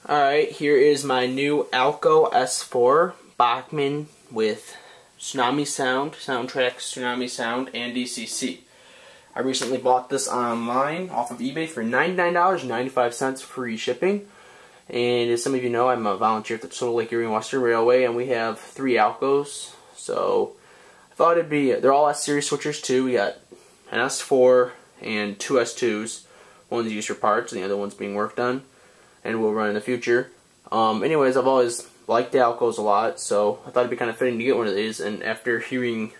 Alright, here is my new ALCO S4 Bachmann with Tsunami Sound, Soundtraxx Tsunami Sound, and DCC. I recently bought this online off of eBay for $99.95 free shipping. And as some of you know, I'm a volunteer at the Total Lake Erie and Western Railway, and we have 3 ALCOs. So I thought it'd be, they're all S-series switchers too. We got an S4 and 2 S2s. One's used for parts and the other one's being worked on, and will run in the future. Anyways, I've always liked the ALCOs a lot, so I thought it'd be kind of fitting to get one of these. And after hearing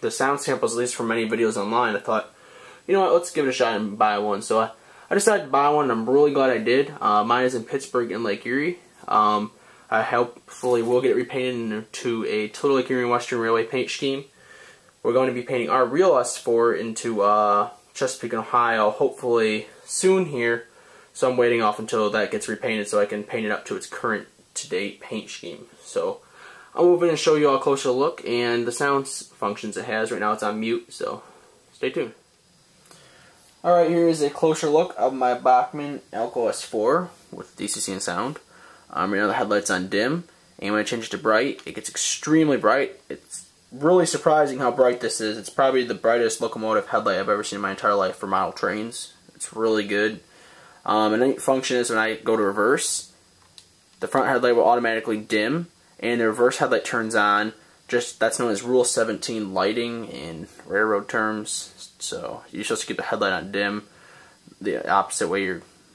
the sound samples, at least from many videos online, I thought, you know what, let's give it a shot and buy one. So I decided to buy one, and I'm really glad I did. Mine is in Pittsburgh and Lake Erie. I hopefully will get it repainted into a Total Lake Erie and Western Railway paint scheme. We're going to be painting our real S4 into Chesapeake, Ohio, hopefully soon here. So I'm waiting off until that gets repainted so I can paint it up to its current to-date paint scheme. So I'll move in and show you all a closer look and the sound functions it has. Right now it's on mute, so stay tuned. Alright, here is a closer look of my Bachmann ALCO S4 with DCC and sound. Right now the headlight's on dim, and when I change it to bright, it gets extremely bright. It's really surprising how bright this is. It's probably the brightest locomotive headlight I've ever seen in my entire life for model trains. It's really good. A neat function is when I go to reverse, the front headlight will automatically dim, and the reverse headlight turns on. That's known as Rule 17 lighting in railroad terms. So you're supposed to keep the headlight on dim. The opposite way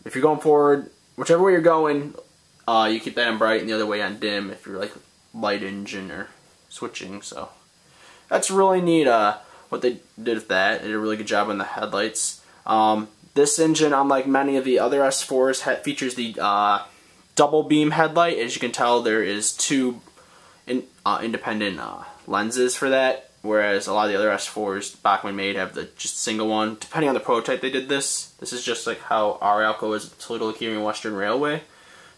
if you're going forward, whichever way you're going, you keep that on bright, and the other way on dim if you're like light engine or switching. So that's really neat. What they did with that, they did a really good job on the headlights. This engine, unlike many of the other S4s, features the double beam headlight. As you can tell, there is 2 independent lenses for that, whereas a lot of the other S4s Bachmann made have the just single one. Depending on the prototype they did this. This is just like how our ALCO is at Total Lake Erie and Western Railway.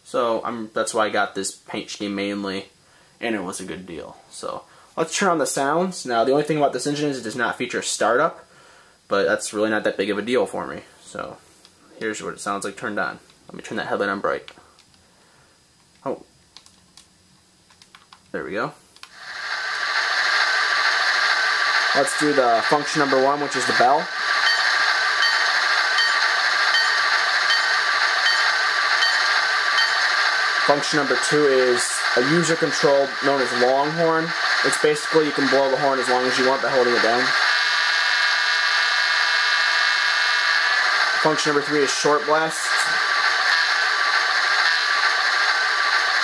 So that's why I got this paint scheme mainly, and it was a good deal. So let's turn on the sounds. Now the only thing about this engine is it does not feature a startup, but that's really not that big of a deal for me. So here's what it sounds like turned on. Let me turn that headlight on bright. Oh, there we go. Let's do the function number 1, which is the bell. Function number 2 is a user control known as longhorn. It's basically you can blow the horn as long as you want by holding it down. Function number 3 is short blast.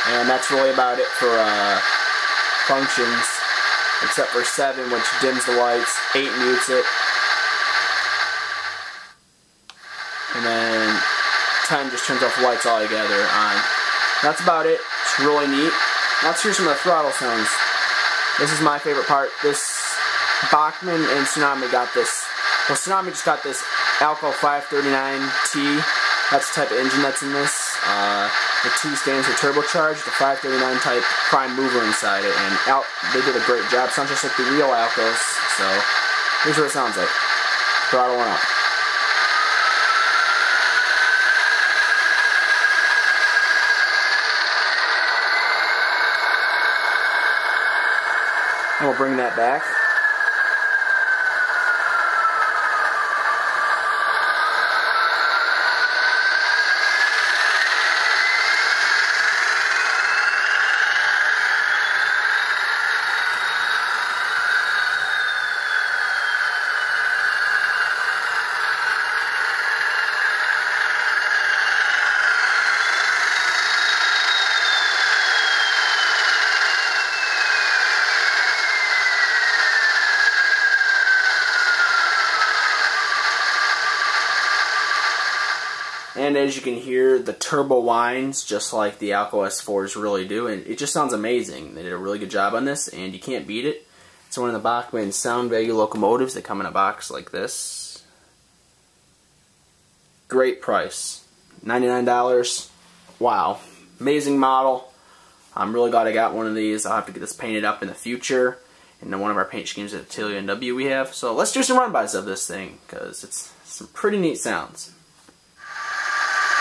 And that's really about it for functions, except for 7, which dims the lights, 8 mutes it, and then 10 just turns off the lights altogether on. That's about it. It's really neat. Now let's hear some of the throttle sounds. This is my favorite part. This Bachmann and Tsunami got this. Well, Tsunami just got this ALCO 539T. That's the type of engine that's in this. The T stands for turbocharged, the 539 type prime mover inside it, and they did a great job. Sounds just like the real ALCOs. So here's what it sounds like. Throttle one up. And we'll bring that back. And as you can hear, the turbo whines just like the ALCO S4s really do, and it just sounds amazing. They did a really good job on this, and you can't beat it. It's one of the Bachmann sound value locomotives that come in a box like this. Great price. $99. Wow. Amazing model. I'm really glad I got one of these. I'll have to get this painted up in the future in one of our paint schemes at TLE&W we have. So let's do some run-bys of this thing, because it's some pretty neat sounds.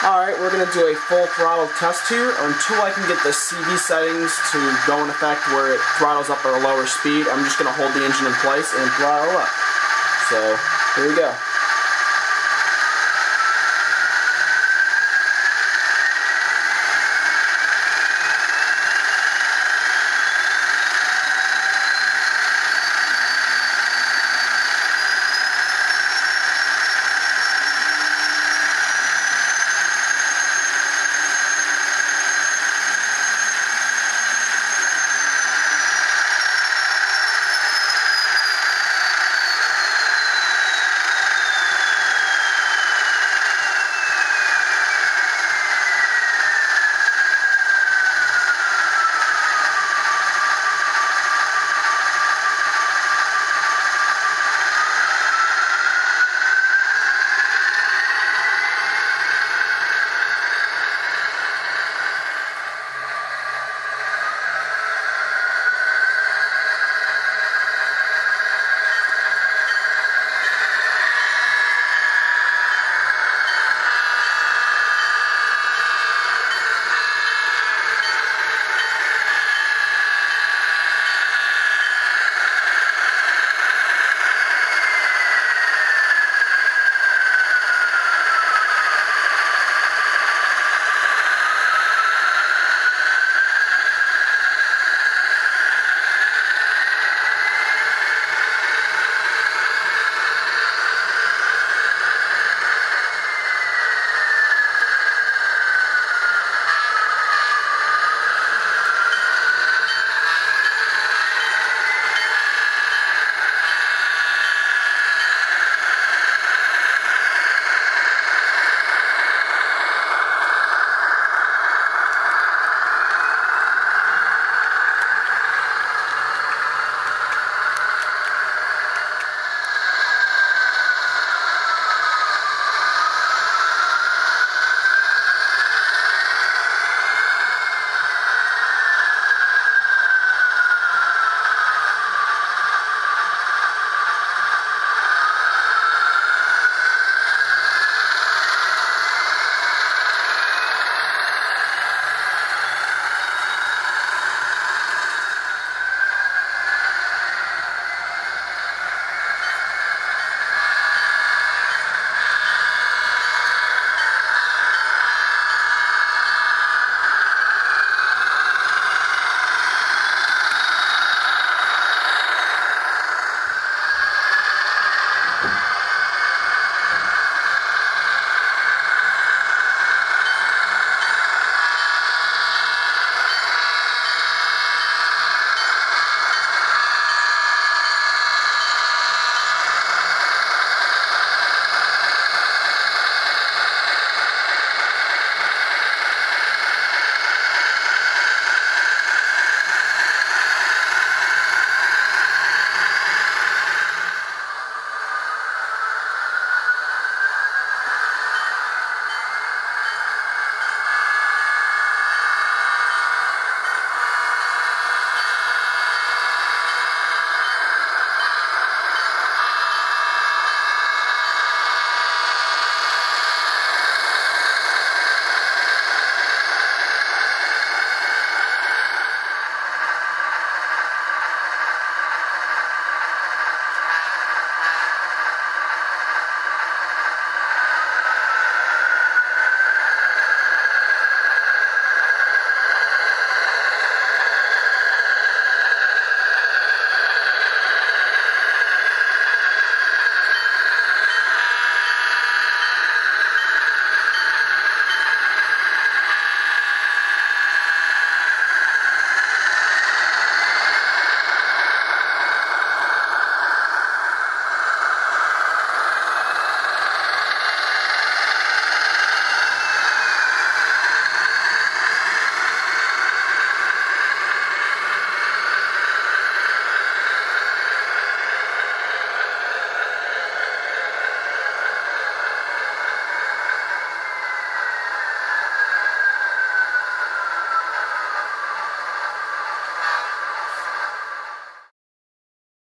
Alright, we're going to do a full throttle test here until I can get the CV settings to go in effect where it throttles up at a lower speed. I'm just going to hold the engine in place and throttle up. So, here we go.